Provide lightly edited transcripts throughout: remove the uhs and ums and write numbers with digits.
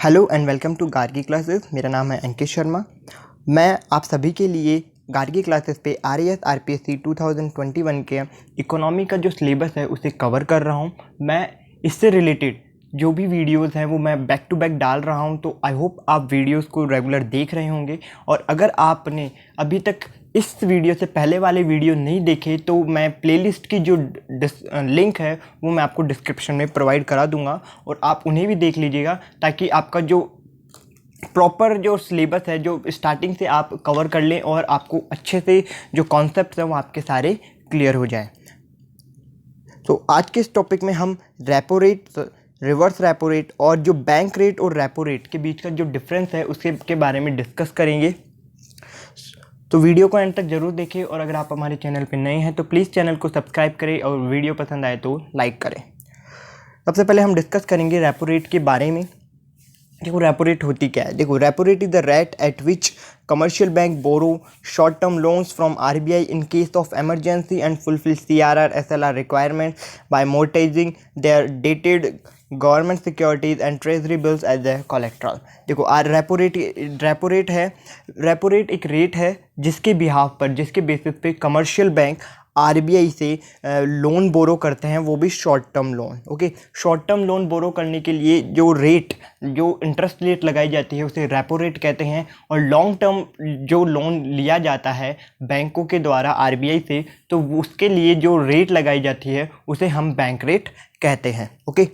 Hello and welcome to Gargi classes. मेरा नाम है अंकित शर्मा। मैं आप सभी के लिए गार्गी क्लासेस पे RAS RPSC 2021 के इकोनॉमी का जो सिलेबस है उसे कवर कर रहा हूँ। मैं इससे रिलेटेड जो भी वीडियोस हैं वो मैं बैक टू बैक डाल रहा हूँ, तो आई होप आप वीडियोस को रेगुलर देख रहे होंगे। और अगर आपने अभी तक इस वीडियो से पहले वाले वीडियो नहीं देखे तो मैं प्लेलिस्ट की जो लिंक है वो मैं आपको डिस्क्रिप्शन में प्रोवाइड करा दूंगा और आप उन्हें भी देख लीजिएगा, ताकि आपका जो प्रॉपर जो सिलेबस है जो स्टार्टिंग से आप कवर कर लें और आपको अच्छे से जो कॉन्सेप्ट्स हैं वो आपके सारे क्लियर हो जाए। तो आज के इस टॉपिक में हम repo rate, reverse repo rate और जो बैंक रेट और रेपो रेट के बीच का जो डिफरेंस है उसके के बारे में डिस्कस करेंगे। तो वीडियो को एंड तक जरूर देखें और अगर आप हमारे चैनल पर नए हैं तो प्लीज़ चैनल को सब्सक्राइब करें और वीडियो पसंद आए तो लाइक करें। सबसे पहले हम डिस्कस करेंगे रेपो रेट के बारे में। देखो रेपो रेट होती क्या है। देखो repo rate is the rate at which commercial bank borrow short term loans from RBI in case of emergency and fulfil CRR SLR requirement by mortgaging their dated government securities and treasury bills as a collateral. देखो repo rate है। Repo rate एक rate है जिसके behalf पर, जिसके basis पे commercial bank RBI से loan borrow करते हैं, वो भी short term loan. Okay, short term loan borrow करने के लिए जो रेट, जो इंटरेस्ट रेट लगाई जाती है उसे रेपो रेट कहते हैं। और लॉन्ग टर्म जो लोन लिया जाता है बैंकों के द्वारा RBI से, तो उसके लिए जो रेट लगाई जाती है उसे हम बैंक रेट कहते हैं। ओके,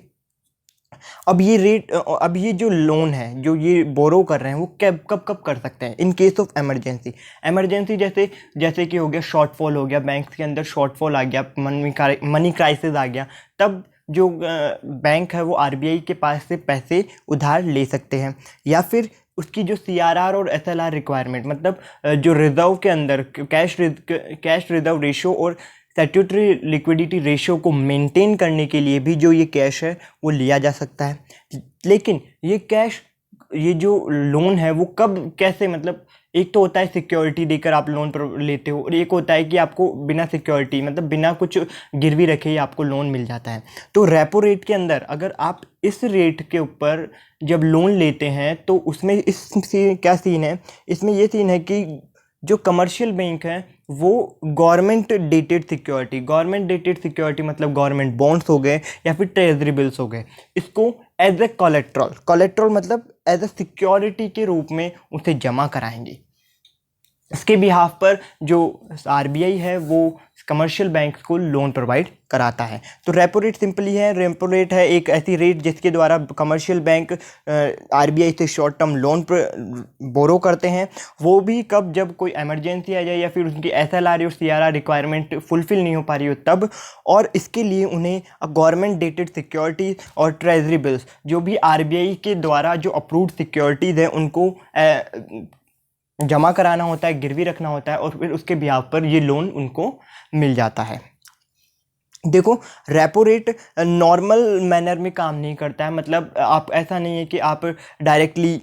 अब ये जो लोन है जो ये बोरो कर रहे हैं वो कब कब कब कर सकते हैं? इन केस ऑफ एमरजेंसी जैसे कि हो गया शॉर्टफॉल, हो गया बैंक के अंदर शॉर्टफॉल आ गया, मनी क्राइसिस आ गया, तब जो बैंक है वो RBI के पास से पैसे उधार ले सकते हैं। या फिर उसकी जो CRR और SLR रिक्वायरमेंट, मतलब जो रिजर्व के अंदर कैश रिजर्व रेशो और स्टैट्यूटरी लिक्विडिटी रेशियो को मेंटेन करने के लिए भी जो ये कैश है वो लिया जा सकता है। लेकिन ये कैश, ये जो लोन है वो कब कैसे, मतलब एक तो होता है सिक्योरिटी देकर आप लोन पर लेते हो और एक होता है कि आपको बिना सिक्योरिटी, मतलब बिना कुछ गिरवी रखे ही आपको लोन मिल जाता है। तो रेपो रेट के अंदर अगर आप इस रेट के ऊपर जब लोन लेते हैं तो उसमें क्या सीन है, इसमें ये सीन है कि जो कमर्शियल बैंक है वो गवर्नमेंट डेटेड सिक्योरिटी मतलब गवर्नमेंट बॉन्ड्स हो गए या फिर ट्रेजरी बिल्स हो गए, इसको एज ए कोलेट्रल मतलब एज ए सिक्योरिटी के रूप में उसे जमा कराएंगे। इसके बिहाफ पर जो RBI है वो कमर्शियल बैंक को लोन प्रोवाइड कराता है। तो रेपो रेट सिंपली है, रेपो रेट है एक ऐसी रेट जिसके द्वारा कमर्शियल बैंक RBI से शॉर्ट टर्म लोन बोरो करते हैं, वो भी कब, जब कोई इमरजेंसी आ जाए या फिर उनकी SLR और CRR रिक्वायरमेंट फुलफिल नहीं हो पा रही हो तब। और इसके लिए उन्हें गवर्नमेंट डेटेड सिक्योरिटी और ट्रेजरी बिल्स, जो भी RBI के द्वारा जो अप्रूव्ड सिक्योरिटीज़ हैं उनको जमा कराना होता है, गिरवी रखना होता है और फिर उसके बिहाफ पर ये लोन उनको मिल जाता है। देखो रेपो रेट नॉर्मल मैनर में काम नहीं करता है, मतलब आप, ऐसा नहीं है कि आप डायरेक्टली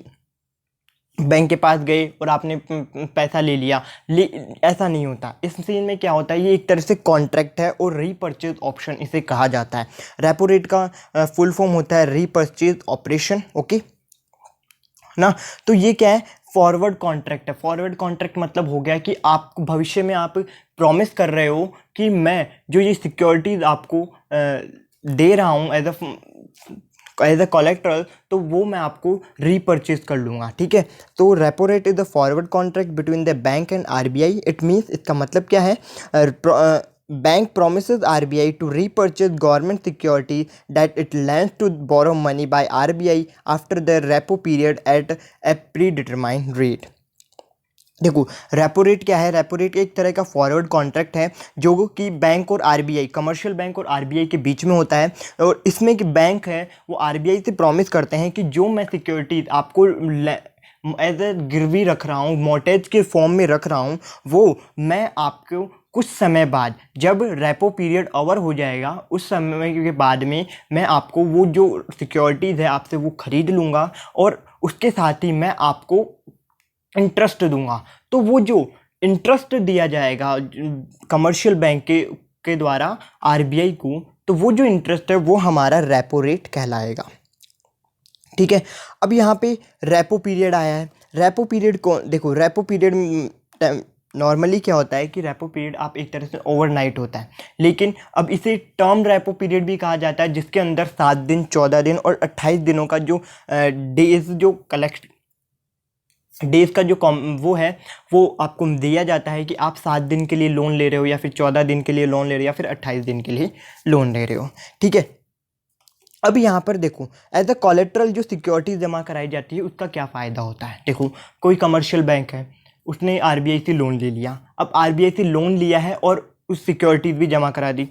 बैंक के पास गए और आपने पैसा ले लिया, ऐसा नहीं होता। इस सीन में क्या होता है, ये एक तरह से कॉन्ट्रैक्ट है और रीपर्चेज ऑप्शन इसे कहा जाता है। रेपो रेट का फुल फॉर्म होता है रीपर्चेज ऑपरेशन। ओके ना, तो ये क्या है, फॉरवर्ड कॉन्ट्रैक्ट है। फॉरवर्ड कॉन्ट्रैक्ट मतलब हो गया कि आप भविष्य में आप प्रॉमिस कर रहे हो कि मैं जो ये सिक्योरिटीज आपको दे रहा हूँ एज अ कोलेक्ट्रल, तो वो मैं आपको रीपर्चेज कर लूँगा। ठीक है, तो repo rate is the forward contract between the bank and RBI। It means, इसका मतलब क्या है, bank promises RBI to repurchase government security that it lends to borrow money by RBI after the repo period at a predetermined rate। देखो repo rate क्या है, repo rate एक तरह का फॉरवर्ड कॉन्ट्रैक्ट है जो कि बैंक और RBI, कमर्शियल बैंक और RBI के बीच में होता है। और इसमें कि बैंक है वो RBI से प्रॉमिस करते हैं कि जो मैं सिक्योरिटी आपको एज ए गिरवी रख रहा हूँ, मॉर्टेज के फॉर्म में रख रहा हूँ, वो मैं आपको कुछ समय बाद, जब रेपो पीरियड ओवर हो जाएगा उस समय के बाद में मैं आपको वो जो सिक्योरिटीज़ है आपसे वो खरीद लूँगा और उसके साथ ही मैं आपको इंटरेस्ट दूंगा। तो वो जो इंटरेस्ट दिया जाएगा कमर्शियल बैंक के द्वारा RBI को, तो वो जो इंटरेस्ट है वो हमारा रेपो रेट कहलाएगा। ठीक है। अब यहाँ पे रेपो पीरियड आया है। रेपो पीरियड को देखो, रेपो पीरियड नॉर्मली क्या होता है कि रेपो पीरियड आप एक तरह से ओवरनाइट होता है, लेकिन अब इसे टर्म रेपो पीरियड भी कहा जाता है, जिसके अंदर 7 दिन, 14 दिन और 28 दिनों का जो डेज जो कलेक्ट डेज का जो वो है वो आपको दिया जाता है कि आप 7 दिन के लिए लोन ले रहे हो या फिर 14 दिन के लिए लोन ले रहे हो या फिर 28 दिन के लिए लोन ले रहे हो। ठीक है। अब यहाँ पर देखो, एज अ कोलेट्रल जो सिक्योरिटी जमा कराई जाती है उसका क्या फ़ायदा होता है। देखो, कोई कमर्शियल बैंक है, उसने आरबीआई से लोन ले लिया। अब आरबीआई से लोन लिया है और उस सिक्योरिटीज़ भी जमा करा दी।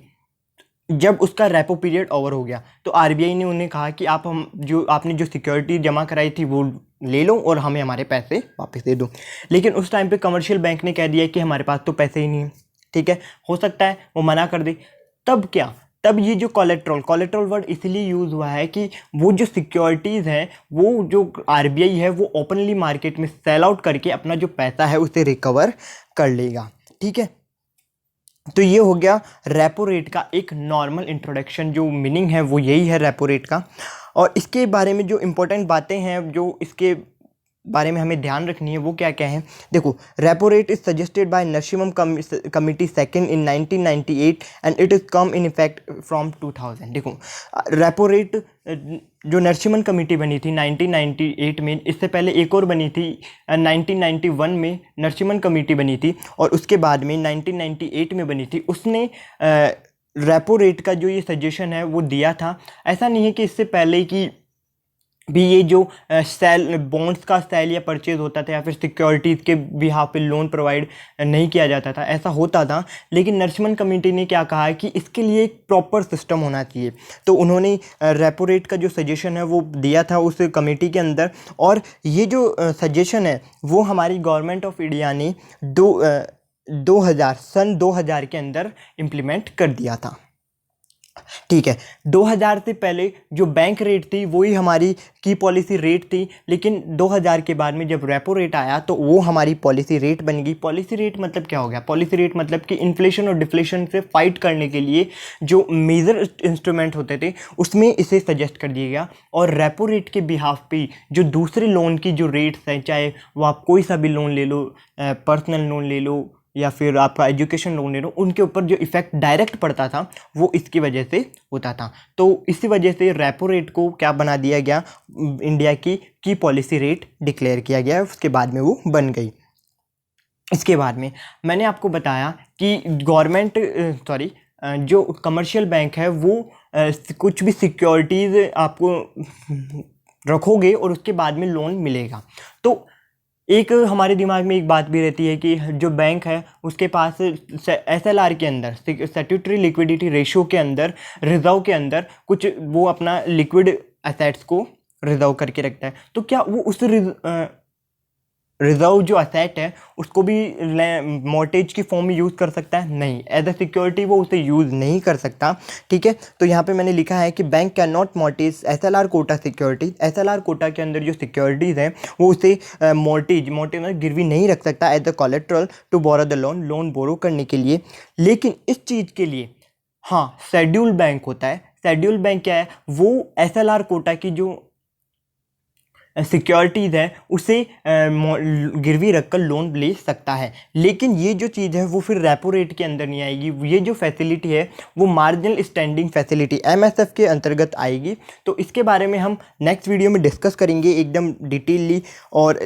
जब उसका रेपो पीरियड ओवर हो गया तो आरबीआई ने उन्हें कहा कि आप हम जो आपने जो सिक्योरिटी जमा कराई थी वो ले लो और हमें हमारे पैसे वापस दे दो। लेकिन उस टाइम पे कमर्शियल बैंक ने कह दिया कि हमारे पास तो पैसे ही नहीं है। ठीक है, हो सकता है वो मना कर दे। तब क्या, तब ये जो कोलेट्रल वर्ड इसलिए यूज़ हुआ है कि वो जो सिक्योरिटीज़ हैं वो जो आरबीआई है वो ओपनली मार्केट में सेल आउट करके अपना जो पैसा है उसे रिकवर कर लेगा। ठीक है, तो ये हो गया रेपो रेट का एक नॉर्मल इंट्रोडक्शन। जो मीनिंग है वो यही है रेपो रेट का। और इसके बारे में जो इम्पोर्टेंट बातें हैं जो इसके बारे में हमें ध्यान रखनी है वो क्या क्या है। देखो, repo rate is suggested by Narasimham committee second in 1998 and it is come in effect from 2000। देखो, रेपो रेट जो नरसिम्हम कमेटी बनी थी 1998 में, इससे पहले एक और बनी थी 1991 में नरसिम्हम कमेटी बनी थी, और उसके बाद में 1998 में बनी थी। उसने रेपो रेट का जो ये सजेशन है वो दिया था। ऐसा नहीं है कि इससे पहले की भी ये जो सेल बॉन्ड्स का सेल या परचेज होता था या फिर सिक्योरिटीज़ के बिहाफ पे लोन प्रोवाइड नहीं किया जाता था, ऐसा होता था। लेकिन नरसिम्हम कमेटी ने क्या कहा है कि इसके लिए एक प्रॉपर सिस्टम होना चाहिए, तो उन्होंने रेपो रेट का जो सजेशन है वो दिया था उस कमेटी के अंदर। और ये जो सजेशन है वो हमारी गवर्नमेंट ऑफ इंडिया ने 2000 के अंदर इम्प्लीमेंट कर दिया था। ठीक है, 2000 से पहले जो बैंक रेट थी वही हमारी की पॉलिसी रेट थी, लेकिन 2000 के बाद में जब रेपो रेट आया तो वो हमारी पॉलिसी रेट बन गई। पॉलिसी रेट मतलब क्या हो गया? पॉलिसी रेट मतलब कि इन्फ्लेशन और डिफ्लेशन से फाइट करने के लिए जो मेजर इंस्ट्रूमेंट होते थे उसमें इसे सजेस्ट कर दिया गया। और रेपो रेट के बिहाफ पे जो दूसरे लोन की जो रेट्स हैं, चाहे वो आप कोई सा भी लोन ले लो, पर्सनल लोन ले लो या फिर आपका एजुकेशन लोन ले लो, उनके ऊपर जो इफ़ेक्ट डायरेक्ट पड़ता था वो इसकी वजह से होता था। तो इसी वजह से रेपो रेट को क्या बना दिया गया, इंडिया की पॉलिसी रेट डिक्लेयर किया गया, उसके बाद में वो बन गई। इसके बाद में मैंने आपको बताया कि गवर्नमेंट जो कमर्शियल बैंक है वो कुछ भी सिक्योरिटीज़ आपको रखोगे और उसके बाद में लोन मिलेगा। तो एक हमारे दिमाग में एक बात भी रहती है कि जो बैंक है उसके पास एसएलआर के अंदर, स्टैट्यूटरी लिक्विडिटी रेशियो के अंदर, रिजर्व के अंदर कुछ वो अपना लिक्विड एसेट्स को रिजर्व करके रखता है। तो क्या वो उस रिजर्व जो असेट है उसको भी मॉर्टेज की फॉर्म में यूज़ कर सकता है? नहीं, एज अ सिक्योरिटी वो उसे यूज़ नहीं कर सकता। ठीक है, तो यहाँ पे मैंने लिखा है कि bank can not mortgage SLR quota securities. SLR quota के अंदर जो सिक्योरिटीज़ हैं वो उसे मॉर्टेज मतलब गिरवी नहीं रख सकता as a collateral to borrow the loan borrow करने के लिए। लेकिन इस चीज़ के लिए हाँ शेड्यूल बैंक होता है। शेड्यूल बैंक क्या है? वो एसएलआर कोटा की जो सिक्योरिटीज़ है उसे गिरवी रखकर लोन ले सकता है। लेकिन ये जो चीज़ है वो फिर रेपो रेट के अंदर नहीं आएगी। ये जो फैसिलिटी है वो मार्जिनल स्टैंडिंग फैसिलिटी एमएसएफ के अंतर्गत आएगी। तो इसके बारे में हम नेक्स्ट वीडियो में डिस्कस करेंगे एकदम डिटेलली। और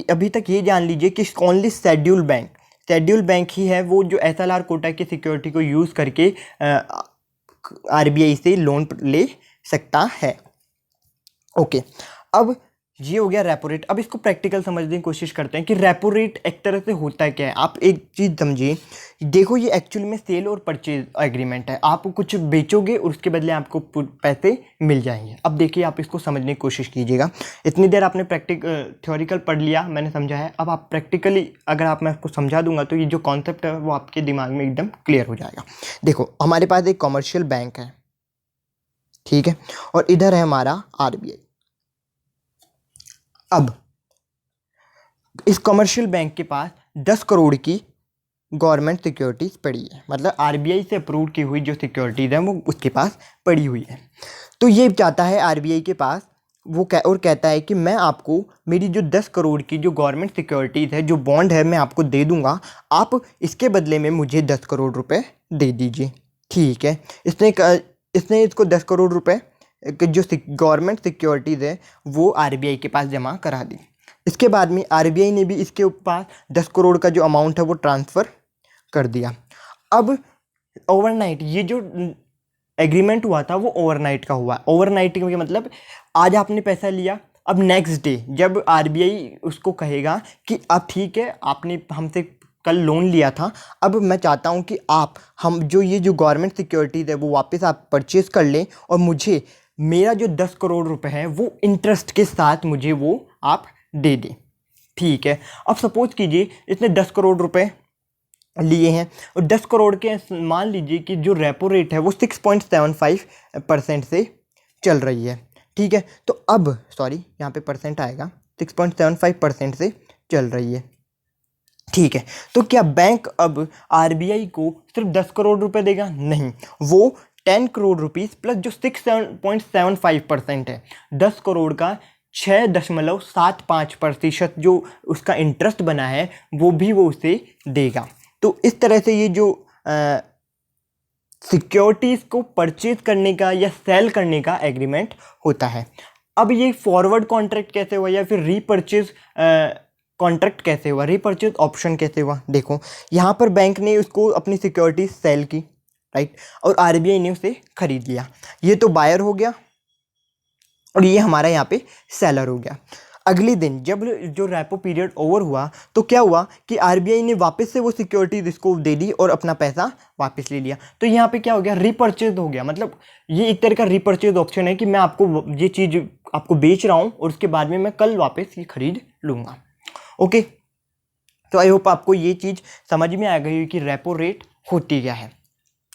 अभी तक ये जान लीजिए कि ओनली शेड्यूल बैंक ही है वो जो एसएलआर कोटा की सिक्योरिटी को यूज़ करके आरबीआई से लोन ले सकता है। ओके, अब ये हो गया रेपो रेट। अब इसको प्रैक्टिकल समझने की कोशिश करते हैं कि रेपो रेट एक तरह से होता क्या है। आप एक चीज़ समझिए, देखो ये एक्चुअली में सेल और परचेज एग्रीमेंट है। आप कुछ बेचोगे और उसके बदले आपको पैसे मिल जाएंगे। अब देखिए, आप इसको समझने की कोशिश कीजिएगा। इतनी देर आपने थ्योरिकल पढ़ लिया, मैंने समझा है। अब आप प्रैक्टिकली अगर मैं आपको समझा दूंगा तो ये जो कॉन्सेप्ट है वो आपके दिमाग में एकदम क्लियर हो जाएगा। देखो, हमारे पास एक कॉमर्शियल बैंक है, ठीक है, और इधर है हमारा आरबीआई। अब इस कमर्शियल बैंक के पास 10 करोड़ की गवर्नमेंट सिक्योरिटीज़ पड़ी है, मतलब आरबीआई से अप्रूव की हुई जो सिक्योरिटीज़ हैं वो उसके पास पड़ी हुई है। तो ये चाहता है आरबीआई के पास वो और कहता है कि मैं आपको मेरी जो 10 करोड़ की जो गवर्नमेंट सिक्योरिटीज़ है, जो बॉन्ड है, मैं आपको दे दूंगा, आप इसके बदले में मुझे 10 करोड़ रुपए दे दीजिए। ठीक है, इसने इसको 10 करोड़ रुपए जो गवर्नमेंट सिक्योरिटीज़ है वो आरबीआई के पास जमा करा दी। इसके बाद में आरबीआई ने भी इसके पास 10 करोड़ का जो अमाउंट है वो ट्रांसफ़र कर दिया। अब ओवरनाइट ये जो एग्रीमेंट हुआ था वो ओवरनाइट का हुआ। ओवरनाइट का मतलब आज आपने पैसा लिया, अब नेक्स्ट डे जब आरबीआई उसको कहेगा कि अब ठीक है, आपने हमसे कल लोन लिया था, अब मैं चाहता हूँ कि आप हम जो ये जो गवर्नमेंट सिक्योरिटीज़ है वो वापस आप परचेज़ कर लें और मुझे मेरा जो 10 करोड़ रुपए है वो इंटरेस्ट के साथ मुझे वो आप दे दें। ठीक है, अब सपोज़ कीजिए इसने 10 करोड़ रुपए लिए हैं और 10 करोड़ के मान लीजिए कि जो रेपो रेट है वो 6.75% से चल रही है। ठीक है, तो अब सॉरी यहाँ पे परसेंट आएगा, 6.75% से चल रही है। ठीक है, तो क्या बैंक अब आरबीआई को सिर्फ 10 करोड़ रुपए देगा? नहीं, वो 10 करोड़ रुपीस प्लस जो 6.75% है, 10 करोड़ का 6.75% जो उसका इंटरेस्ट बना है वो भी वो उसे देगा। तो इस तरह से ये जो सिक्योरिटीज़ को परचेज करने का या सेल करने का एग्रीमेंट होता है। अब ये फॉरवर्ड कॉन्ट्रैक्ट कैसे हुआ या फिर रीपर्चेज कॉन्ट्रैक्ट कैसे हुआ, रीपर्चेज ऑप्शन कैसे हुआ? देखो, यहाँ पर बैंक ने उसको अपनी सिक्योरिटीज सेल की, राइट, और आरबीआई ने उसे खरीद लिया। ये तो बायर हो गया और ये हमारा यहाँ पे सेलर हो गया। अगले दिन जब जो रेपो पीरियड ओवर हुआ तो क्या हुआ कि आरबीआई ने वापस से वो सिक्योरिटीज इसको दे दी और अपना पैसा वापस ले लिया। तो यहाँ पे क्या हो गया, रीपर्चेज हो गया। मतलब ये एक तरह का रीपर्चेज ऑप्शन है कि मैं आपको ये चीज़ आपको बेच रहा हूँ और उसके बाद में मैं कल वापस ये खरीद लूँगा। ओके, तो आई होप आपको ये चीज़ समझ में आ गई कि रेपो रेट होती क्या है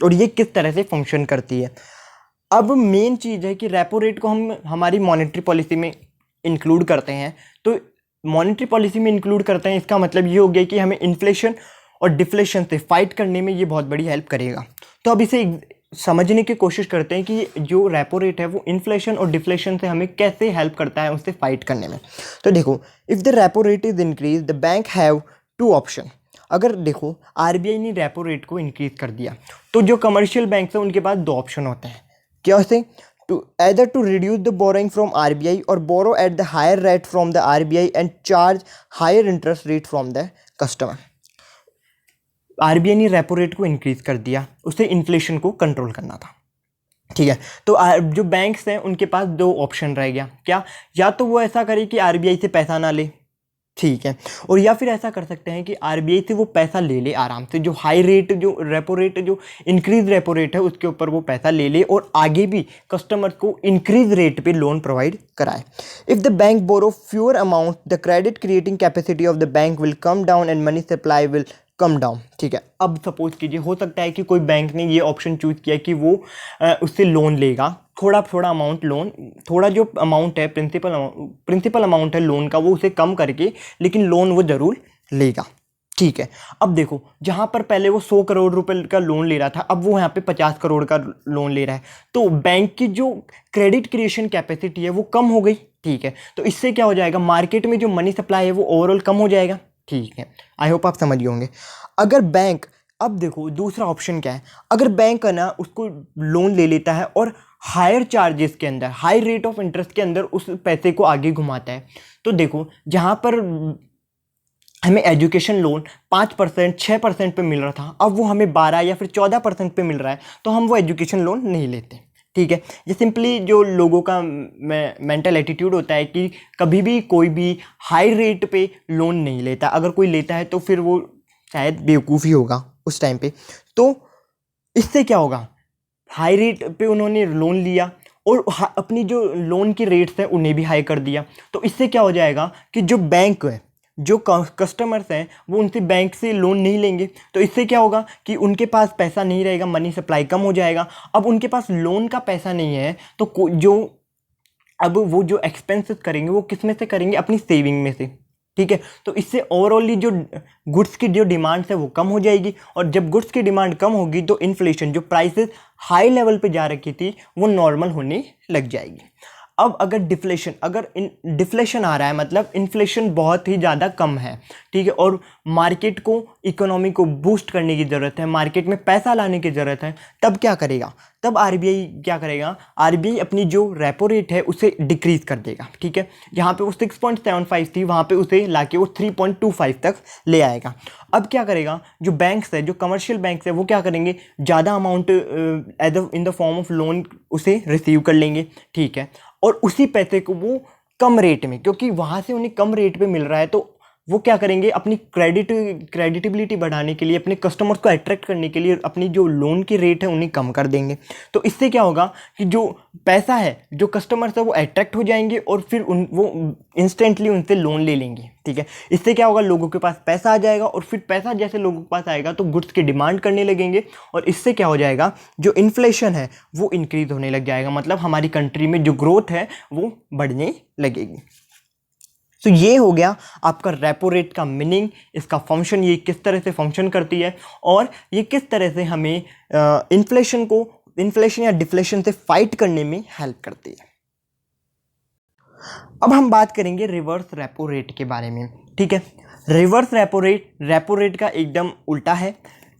और ये किस तरह से फंक्शन करती है। अब मेन चीज़ है कि रेपो रेट को हम हमारी मॉनेटरी पॉलिसी में इंक्लूड करते हैं। तो मॉनेटरी पॉलिसी में इंक्लूड करते हैं, इसका मतलब ये हो गया कि हमें इन्फ्लेशन और डिफ्लेशन से फाइट करने में ये बहुत बड़ी हेल्प करेगा। तो अब इसे समझने की कोशिश करते हैं कि जो रेपो रेट है वो इन्फ्लेशन और डिफ्लेशन से हमें कैसे हेल्प करता है उससे फाइट करने में। तो देखो, if the repo rate is increase the bank have two option. अगर देखो आरबीआई ने रेपो रेट को इंक्रीज कर दिया तो जो कमर्शियल बैंक है उनके पास दो ऑप्शन होते हैं। क्या होते? to either to reduce the borrowing from RBI or borrow at the higher rate from the RBI and charge higher interest rate from the customer। RBI ने रेपो रेट को increase कर दिया, उसे इन्फ्लेशन को कंट्रोल करना था। ठीक है, तो जो बैंक्स हैं उनके पास दो ऑप्शन रह गया। क्या? या तो वो ऐसा करे कि आरबीआई से पैसा ना ले, ठीक है, और या फिर ऐसा कर सकते हैं कि आरबीआई से वो पैसा ले ले आराम से, जो हाई रेट जो रेपो रेट जो इंक्रीज रेपो रेट है उसके ऊपर वो पैसा ले ले और आगे भी कस्टमर को इंक्रीज रेट पे लोन प्रोवाइड कराए। If the bank borrow fewer amount the credit creating capacity of the bank will come down and money supply will come down. ठीक है, अब सपोज कीजिए हो सकता है कि कोई बैंक ने ये ऑप्शन चूज किया कि वो उससे लोन लेगा, थोड़ा थोड़ा अमाउंट लोन, थोड़ा जो अमाउंट है प्रिंसिपल अमाउंट है लोन का वो उसे कम करके, लेकिन लोन वो ज़रूर लेगा। ठीक है, अब देखो जहाँ पर पहले वो 100 करोड़ रुपए का लोन ले रहा था अब वो यहाँ पे 50 करोड़ का लोन ले रहा है, तो बैंक की जो क्रेडिट क्रिएशन कैपेसिटी है वो कम हो गई। ठीक है, तो इससे क्या हो जाएगा, मार्केट में जो मनी सप्लाई है वो ओवरऑल कम हो जाएगा। ठीक है, आई होप आप समझ गए होंगे। अगर बैंक, अब देखो दूसरा ऑप्शन क्या है, अगर बैंक है ना उसको लोन ले लेता है और हायर चार्जेस के अंदर, हाई रेट ऑफ इंटरेस्ट के अंदर उस पैसे को आगे घुमाता है, तो देखो जहाँ पर हमें एजुकेशन लोन 5% 6% पे मिल रहा था अब वो हमें 12 या फिर 14% पे मिल रहा है, तो हम वो एजुकेशन लोन नहीं लेते। ठीक है, ये सिंपली जो लोगों का मेंटल एटीट्यूड होता है कि कभी भी कोई भी हाई रेट पे लोन नहीं लेता, अगर कोई लेता है तो फिर वो शायद बेवकूफ़ी होगा उस टाइम पे। तो इससे क्या होगा, हाई रेट पे उन्होंने लोन लिया और अपनी जो लोन की रेट्स हैं उन्हें भी हाई कर दिया, तो इससे क्या हो जाएगा कि जो बैंक है, जो कस्टमर्स हैं वो उनसे बैंक से लोन नहीं लेंगे, तो इससे क्या होगा कि उनके पास पैसा नहीं रहेगा, मनी सप्लाई कम हो जाएगा। अब उनके पास लोन का पैसा नहीं है तो जो अब वो जो एक्सपेंसेस करेंगे वो किस में से करेंगे, अपनी सेविंग में से। ठीक है, तो इससे ओवरऑली जो गुड्स की जो डिमांड है वो कम हो जाएगी, और जब गुड्स की डिमांड कम होगी तो इन्फ्लेशन, जो प्राइसेस हाई लेवल पे जा रखी थी वो नॉर्मल होने लग जाएगी। अब अगर डिफ्लेशन आ रहा है, मतलब इन्फ्लेशन बहुत ही ज़्यादा कम है, ठीक है, और मार्केट को, इकोनॉमी को बूस्ट करने की ज़रूरत है, मार्केट में पैसा लाने की ज़रूरत है, तब क्या करेगा? तब आरबीआई क्या करेगा? आरबीआई अपनी जो रेपो रेट है उसे डिक्रीज़ कर देगा, ठीक है। जहाँ पे वो 6.75 थी वहाँ पे उसे लाके वो 3.25 तक ले आएगा। अब क्या करेगा? जो बैंक्स है, जो कमर्शियल बैंक्स है, वो क्या करेंगे? ज़्यादा amount in the form of loan उसे रिसीव कर लेंगे, ठीक है, और उसी पैसे को वो कम रेट में, क्योंकि वहाँ से उन्हें कम रेट पे मिल रहा है, तो वो क्या करेंगे? अपनी क्रेडिटिबिलिटी बढ़ाने के लिए, अपने कस्टमर्स को अट्रैक्ट करने के लिए अपनी जो लोन की रेट है उन्हें कम कर देंगे। तो इससे क्या होगा कि जो पैसा है, जो कस्टमर्स है, वो अट्रैक्ट हो जाएंगे और फिर वो इंस्टेंटली उनसे लोन ले लेंगे, ठीक है। इससे क्या होगा? लोगों के पास पैसा आ जाएगा, और फिर पैसा जैसे लोगों के पास आएगा तो गुड्स की डिमांड करने लगेंगे, और इससे क्या हो जाएगा? जो इन्फ्लेशन है वो इंक्रीज होने लग जाएगा, मतलब हमारी कंट्री में जो ग्रोथ है वो बढ़ने लगेगी। तो ये हो गया आपका रेपो रेट का मीनिंग, इसका फंक्शन, ये किस तरह से फंक्शन करती है, और ये किस तरह से हमें इन्फ्लेशन या डिफ्लेशन से फाइट करने में हेल्प करती है। अब हम बात करेंगे रिवर्स रेपो रेट के बारे में, ठीक है। रिवर्स रेपो रेट का एकदम उल्टा है।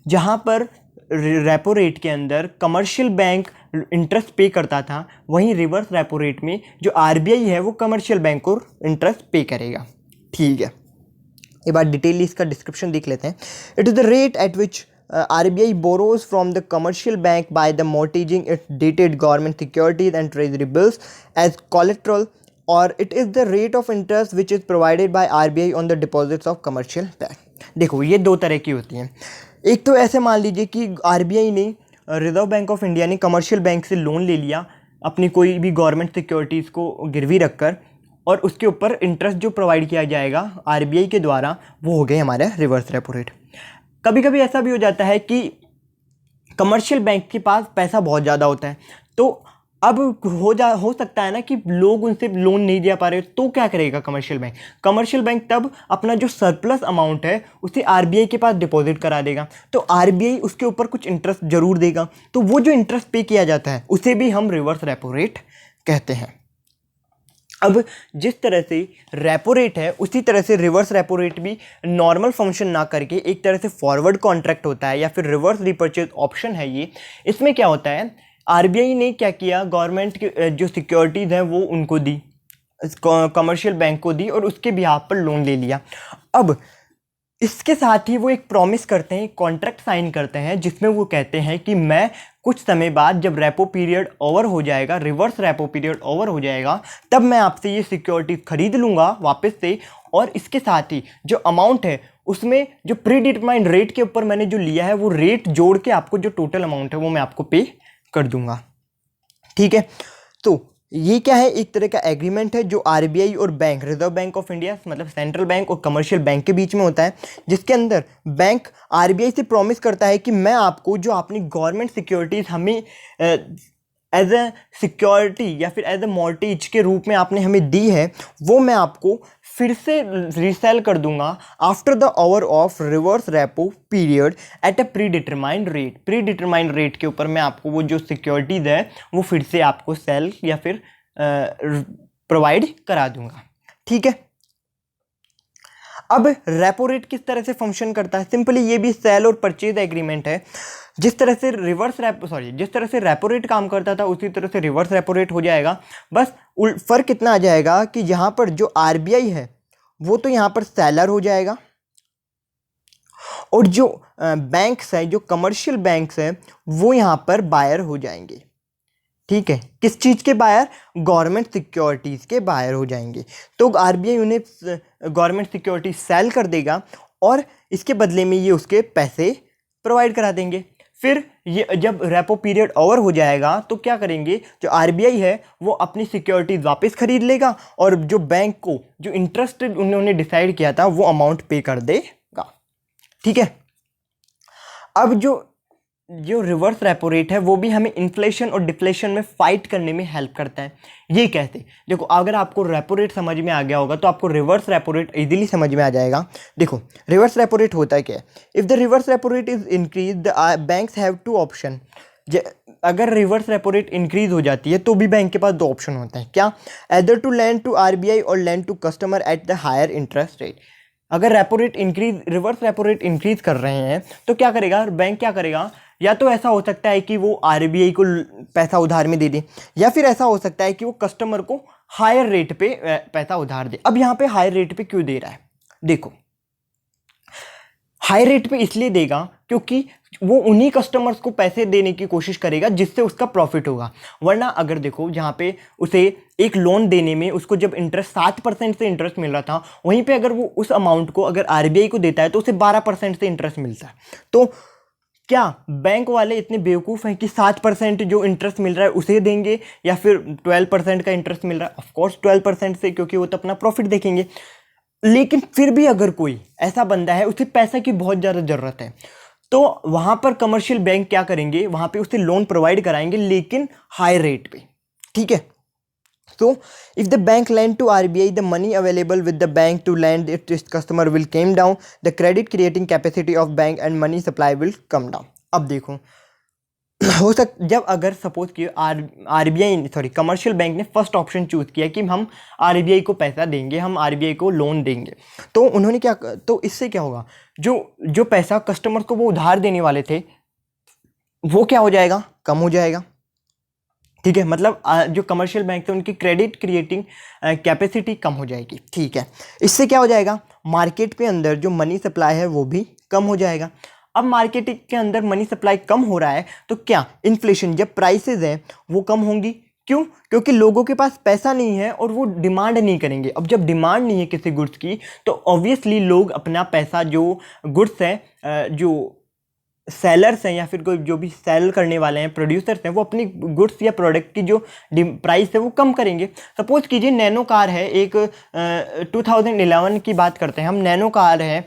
जहाँ पर रेपो रेट के अंदर कमर्शियल बैंक इंटरेस्ट पे करता था, वहीं रिवर्स रेपो रेट में जो आरबीआई है वो कमर्शियल बैंक को इंटरेस्ट पे करेगा, ठीक है। एक बार डिटेलली इसका डिस्क्रिप्शन देख लेते हैं। It is the rate at which RBI borrows from the commercial bank by the mortgaging its dated government securities and treasury bills as collateral, or it is the rate of interest which is provided by RBI on the deposits of commercial bank। देखो, ये दो तरह की होती हैं। एक तो ऐसे मान लीजिए कि आरबीआई ने, रिजर्व बैंक ऑफ इंडिया ने कमर्शियल बैंक से लोन ले लिया अपनी कोई भी गवर्नमेंट सिक्योरिटीज़ को गिरवी रखकर, और उसके ऊपर इंटरेस्ट जो प्रोवाइड किया जाएगा आरबीआई के द्वारा वो हो गए हमारे रिवर्स रेपो रेट। कभी कभी ऐसा भी हो जाता है कि कमर्शियल बैंक के पास पैसा बहुत ज़्यादा होता है, तो अब हो सकता है ना कि लोग उनसे लोन नहीं दे पा रहे, तो क्या करेगा कमर्शियल बैंक तब अपना जो सरप्लस अमाउंट है उसे आरबीआई के पास डिपॉजिट करा देगा, तो आरबीआई उसके ऊपर कुछ इंटरेस्ट जरूर देगा, तो वो जो इंटरेस्ट पे किया जाता है उसे भी हम रिवर्स रेपो रेट कहते हैं। अब जिस तरह से रेपो रेट है उसी तरह से रिवर्स रेपो रेट भी नॉर्मल फंक्शन ना करके एक तरह से फॉरवर्ड कॉन्ट्रैक्ट होता है, या फिर रिवर्स रीपर्चेज ऑप्शन है ये। इसमें क्या होता है, आरबीआई ने क्या किया, गवर्नमेंट की जो सिक्योरिटीज़ हैं वो उनको दी, कमर्शियल बैंक को दी, और उसके बिहाफ पर लोन ले लिया। अब इसके साथ ही वो एक प्रॉमिस करते हैं, कॉन्ट्रैक्ट साइन करते हैं, जिसमें वो कहते हैं कि मैं कुछ समय बाद जब रेपो पीरियड ओवर हो जाएगा, रिवर्स रेपो पीरियड ओवर हो जाएगा, तब मैं आपसे ये सिक्योरिटी खरीद लूँगा वापस से, और इसके साथ ही जो अमाउंट है उसमें जो प्री डिटरमाइंड रेट के ऊपर मैंने जो लिया है वो रेट जोड़ के आपको जो टोटल अमाउंट है वो मैं आपको पे कर दूंगा, ठीक है। तो ये क्या है, एक तरह का एग्रीमेंट है जो आरबीआई और bank, reserve bank of India मतलब सेंट्रल बैंक और कमर्शियल बैंक के बीच में होता है, जिसके अंदर बैंक आरबीआई से प्रॉमिस करता है कि मैं आपको जो अपनी गवर्नमेंट सिक्योरिटीज़ हमें एज ए सिक्योरिटी या फिर एज ए मॉर्टगेज के रूप में आपने हमें दी है, वो मैं आपको फिर से रीसेल कर दूंगा after the over of reverse repo period at a pre determined rate के ऊपर मैं आपको वो जो सिक्योरिटीज़ है वो फिर से आपको सेल या फिर प्रोवाइड करा दूंगा, ठीक है। अब रेपो रेट किस तरह से फंक्शन करता है, सिंपली ये भी सेल और परचेज एग्रीमेंट है। जिस तरह से रेपो रेट काम करता था उसी तरह से रिवर्स रेपो रेट हो जाएगा, बस फर्क इतना आ जाएगा कि यहाँ पर जो आरबीआई है वो तो यहाँ पर सेलर हो जाएगा, और जो बैंक्स है, जो कमर्शियल बैंक्स है, वो यहाँ पर बायर हो जाएंगे, ठीक है। किस चीज़ के बायर? गवर्नमेंट सिक्योरिटीज़ के बायर हो जाएंगे। तो आरबीआई उन्हें गवर्नमेंट सिक्योरिटी सेल कर देगा, और इसके बदले में ये उसके पैसे प्रोवाइड करा देंगे। फिर ये जब रेपो पीरियड ओवर हो जाएगा तो क्या करेंगे, जो आरबीआई है वो अपनी सिक्योरिटीज वापस खरीद लेगा, और जो बैंक को जो इंटरेस्ट उन्होंने डिसाइड किया था वो अमाउंट पे कर देगा, ठीक है। अब जो रिवर्स रेपो रेट है वो भी हमें इन्फ्लेशन और डिफ्लेशन में फाइट करने में हेल्प करता है। ये कैसे? देखो, अगर आपको रेपो रेट समझ में आ गया होगा तो आपको रिवर्स रेपो रेट इजीली समझ में आ जाएगा। देखो, रिवर्स रेपो रेट होता है क्या है? If the reverse repo rate is increase the banks have two option. अगर रिवर्स रेपो रेट इंक्रीज हो जाती है तो भी बैंक के पास दो ऑप्शन होते हैं, क्या? Either to lend to RBI और lend to customer at the higher interest rate. अगर repo rate increase, reverse repo rate increase कर रहे हैं तो क्या करेगा बैंक? क्या करेगा? या तो ऐसा हो सकता है कि वो आरबीआई को पैसा उधार में दे दे, या फिर ऐसा हो सकता है कि वो कस्टमर को हायर रेट पे पैसा उधार दे। अब यहाँ पे हायर रेट पे क्यों दे रहा है? देखो, हाई रेट पे इसलिए देगा क्योंकि वो उन्हीं कस्टमर्स को पैसे देने की कोशिश करेगा जिससे उसका प्रॉफिट होगा। वरना अगर देखो, जहाँ पे उसे एक लोन देने में उसको जब इंटरेस्ट 7% से इंटरेस्ट मिल रहा था, वहीं पे अगर वो उस अमाउंट को अगर आरबीआई को देता है तो उसे 12% से इंटरेस्ट मिलता है। तो क्या बैंक वाले इतने बेवकूफ़ हैं कि 7% जो इंटरेस्ट मिल रहा है उसे देंगे, या फिर 12% का इंटरेस्ट मिल रहा है? ऑफकोर्स 12% से, क्योंकि वो तो अपना प्रॉफिट देखेंगे। लेकिन फिर भी अगर कोई ऐसा बंदा है, उसे पैसा की बहुत ज़्यादा ज़रूरत है, तो वहाँ पर कमर्शियल बैंक क्या करेंगे? वहाँ पे उसे लोन प्रोवाइड कराएंगे, लेकिन हाई रेट पे। ठीक है? So, if the bank lend to RBI, the money available with the bank to lend it to its customer will come down. The credit creating capacity of bank and money supply will come down. अब देखो, हो जब अगर suppose कि RBI sorry commercial bank ने first option choose किया कि हम आरबीआई को पैसा देंगे, हम आरबीआई को लोन देंगे, तो उन्होंने क्या, तो इससे क्या होगा? जो जो पैसा कस्टमर को वो उधार देने वाले थे वो क्या हो जाएगा? कम हो जाएगा। ठीक है, मतलब जो कमर्शियल बैंक थे उनकी क्रेडिट क्रिएटिंग कैपेसिटी कम हो जाएगी। ठीक है, इससे क्या हो जाएगा? मार्केट पे अंदर जो मनी सप्लाई है वो भी कम हो जाएगा। अब मार्केट के अंदर मनी सप्लाई कम हो रहा है तो क्या इन्फ्लेशन, जब प्राइसेस हैं वो कम होंगी। क्यों? क्योंकि लोगों के पास पैसा नहीं है और वो डिमांड नहीं करेंगे। अब जब डिमांड नहीं है किसी गुड्स की तो ऑब्वियसली लोग अपना पैसा, जो गुड्स हैं, जो सेलर्स हैं या फिर कोई जो भी सेल करने वाले हैं, प्रोड्यूसर्स हैं, वो अपनी गुड्स या प्रोडक्ट की जो प्राइस है वो कम करेंगे। सपोज कीजिए नैनो कार है, एक 2011 की बात करते हैं हम, नैनो कार है,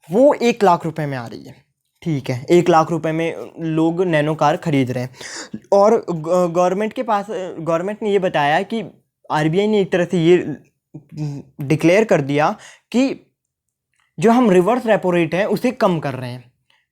वो 1 लाख रुपए में आ रही है। ठीक है, 1 लाख रुपए में लोग नैनो कार खरीद रहे हैं, और गवर्नमेंट के पास, गवर्नमेंट ने ये बताया कि आरबीआई ने एक तरह से ये डिक्लेयर कर दिया कि जो हम रिवर्स रेपो रेट है उसे कम कर रहे हैं।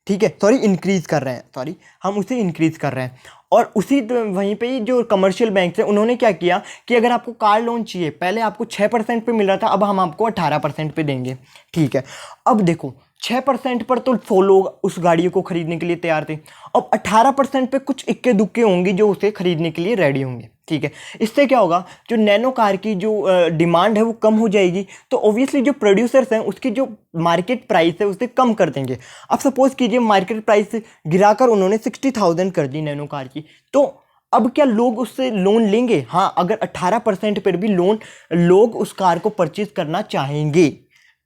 ठीक है, सॉरी इंक्रीज कर रहे हैं, सॉरी हम उसे इंक्रीज कर रहे हैं। और उसी वहीं पे ही जो कमर्शियल बैंक थे उन्होंने क्या किया कि अगर आपको कार लोन चाहिए, पहले आपको 6% पे मिल रहा था, अब हम आपको 18% पे देंगे। ठीक है, अब देखो 6% पर तो 100 लोग उस गाड़ी को खरीदने के लिए तैयार थे, अब 18% पे कुछ इक्के दुक्के होंगे जो उसे खरीदने के लिए रेडी होंगे। ठीक है, इससे क्या होगा? जो नैनो कार की जो डिमांड है वो कम हो जाएगी, तो ऑब्वियसली जो प्रोड्यूसर्स हैं उसकी जो मार्केट प्राइस है उसे कम कर देंगे। अब सपोज कीजिए मार्केट प्राइस गिराकर उन्होंने 60,000 कर दी नैनो कार की, तो अब क्या लोग उससे लोन लेंगे? हाँ, अगर 18% पर भी लोन लोग उस कार को परचेज करना चाहेंगे।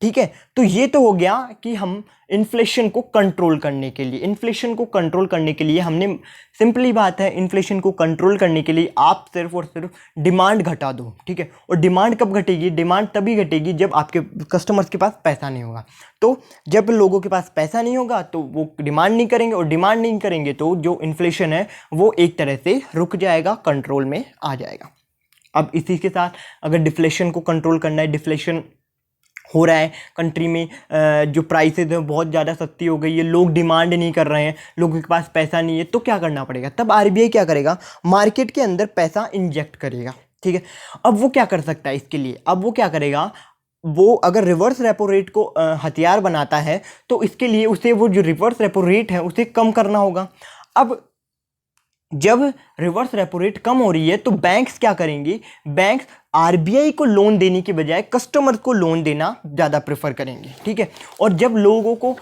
ठीक है, तो ये तो हो गया कि हम इन्फ्लेशन को कंट्रोल करने के लिए, इन्फ्लेशन को कंट्रोल करने के लिए हमने, सिंपली बात है, इन्फ्लेशन को कंट्रोल करने के लिए आप सिर्फ और सिर्फ डिमांड घटा दो। ठीक है, और डिमांड कब घटेगी? डिमांड तभी घटेगी जब आपके कस्टमर्स के पास पैसा नहीं होगा। तो जब लोगों के पास पैसा नहीं होगा तो वो डिमांड नहीं करेंगे, और डिमांड नहीं करेंगे तो जो इन्फ्लेशन है वो एक तरह से रुक जाएगा, कंट्रोल में आ जाएगा। अब इसी के साथ अगर डिफ्लेशन को कंट्रोल करना है, डिफ्लेशन हो रहा है कंट्री में, जो प्राइसेस है बहुत ज़्यादा सस्ती हो गई है, लोग डिमांड नहीं कर रहे हैं, लोगों के पास पैसा नहीं है, तो क्या करना पड़ेगा? तब आरबीआई क्या करेगा? मार्केट के अंदर पैसा इंजेक्ट करेगा। ठीक है, अब वो क्या कर सकता है इसके लिए? अब वो क्या करेगा? वो अगर रिवर्स रेपो रेट को हथियार बनाता है तो इसके लिए उसे वो जो रिवर्स रेपो रेट है उसे कम करना होगा। अब जब रिवर्स रेपो रेट कम हो रही है तो बैंक्स क्या करेंगे? बैंक्स आरबीआई को लोन देने की बजाय कस्टमर को लोन देना ज़्यादा प्रेफर करेंगे। ठीक है, और जब लोगों को,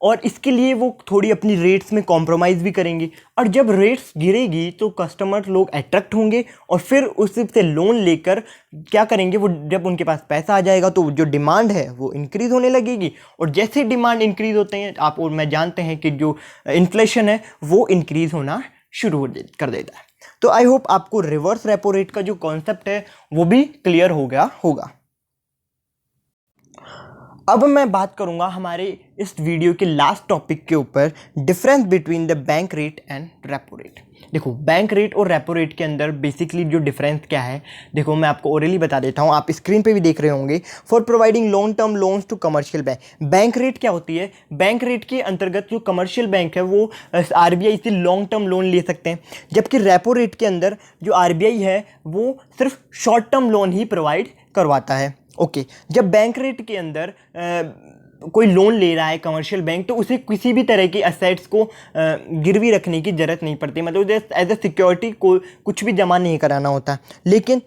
और इसके लिए वो थोड़ी अपनी रेट्स में कॉम्प्रोमाइज़ भी करेंगे, और जब रेट्स गिरेगी तो कस्टमर लोग अट्रैक्ट होंगे और फिर उससे लोन लेकर क्या करेंगे? वो जब उनके पास पैसा आ जाएगा तो जो डिमांड है वो इंक्रीज़ होने लगेगी, और जैसे डिमांड इंक्रीज़ होते हैं, आप और मैं जानते हैं कि जो इन्फ्लेशन है वो इंक्रीज़ होना शुरू कर देता है। तो आई होप आपको रिवर्स रेपो रेट का जो कॉन्सेप्ट है वो भी क्लियर हो गया होगा। अब मैं बात करूंगा हमारे इस वीडियो के लास्ट टॉपिक के ऊपर, difference between the bank rate and repo rate. देखो बैंक रेट और रेपो रेट के अंदर बेसिकली जो डिफरेंस क्या है, देखो मैं आपको ओरली बता देता हूँ, आप स्क्रीन पे भी देख रहे होंगे। For providing long term loans to commercial bank, bank rate क्या होती है, बैंक रेट के अंतर्गत जो कमर्शियल बैंक है वो आरबीआई से लॉन्ग टर्म लोन ले सकते हैं, जबकि रेपो रेट के अंदर जो आरबीआई है वो सिर्फ शॉर्ट टर्म लोन ही प्रोवाइड करवाता है। ओके, जब बैंक रेट के अंदर कोई लोन ले रहा है कमर्शियल बैंक, तो उसे किसी भी तरह की असेट्स को गिरवी रखने की ज़रूरत नहीं पड़ती, मतलब एज ए सिक्योरिटी को कुछ भी जमा नहीं कराना होता। लेकिन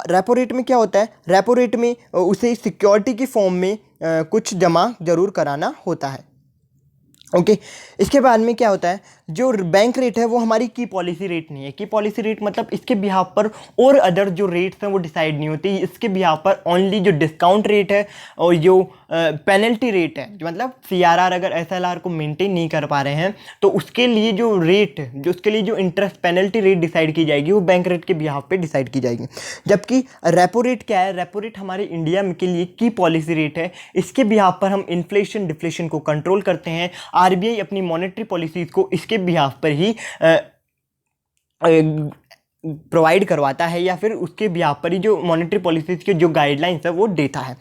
रेपो रेट में क्या होता है, रेपो रेट में उसे सिक्योरिटी की फॉर्म में कुछ जमा ज़रूर कराना होता है। ओके, इसके बाद में क्या होता है, जो बैंक रेट है वो हमारी की पॉलिसी रेट नहीं है। की पॉलिसी रेट मतलब इसके बिहाफ पर और अदर जो रेट्स हैं वो डिसाइड नहीं होती, इसके बिहाफ पर ओनली जो डिस्काउंट रेट है और जो पेनल्टी रेट है, जो मतलब सीआरआर अगर एसएलआर को मेंटेन नहीं कर पा रहे हैं तो उसके लिए जो रेट, जो उसके लिए जो इंटरेस्ट पेनल्टी रेट डिसाइड की जाएगी वो बैंक रेट के बिहाफ पे डिसाइड की जाएगी। जबकि रेपो रेट क्या है, रेपो रेट हमारे इंडिया के लिए की पॉलिसी रेट है, इसके बिहाफ पर हम इन्फ्लेशन डिफ्लेशन को कंट्रोल करते हैं। आरबीआई अपनी मॉनेटरी पॉलिसीज को इसके बिहाफ पर ही प्रोवाइड करवाता है, या फिर उसके बिहाफ पर ही जो मॉनेटरी पॉलिसीज के जो गाइडलाइंस है वो देता है।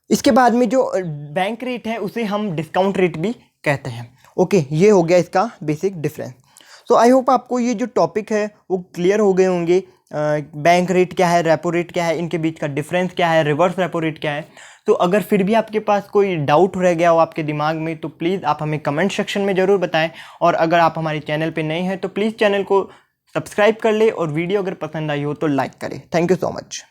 इसके बाद में जो बैंक रेट है उसे हम डिस्काउंट रेट भी कहते हैं। ओके, ये हो गया इसका basic difference. So I hope आपको ये जो टॉपिक है वो क्लियर हो गए होंगे। बैंक रेट क्या है, रेपो रेट क्या है, इनके बीच का डिफरेंस क्या है, रिवर्स रेपो रेट क्या है। तो अगर फिर भी आपके पास कोई डाउट रह गया हो आपके दिमाग में तो प्लीज़ आप हमें कमेंट सेक्शन में ज़रूर बताएं। और अगर आप हमारे चैनल पे नए हैं तो प्लीज़ चैनल को सब्सक्राइब कर ले, और वीडियो अगर पसंद आई हो तो लाइक करें। Thank you so much.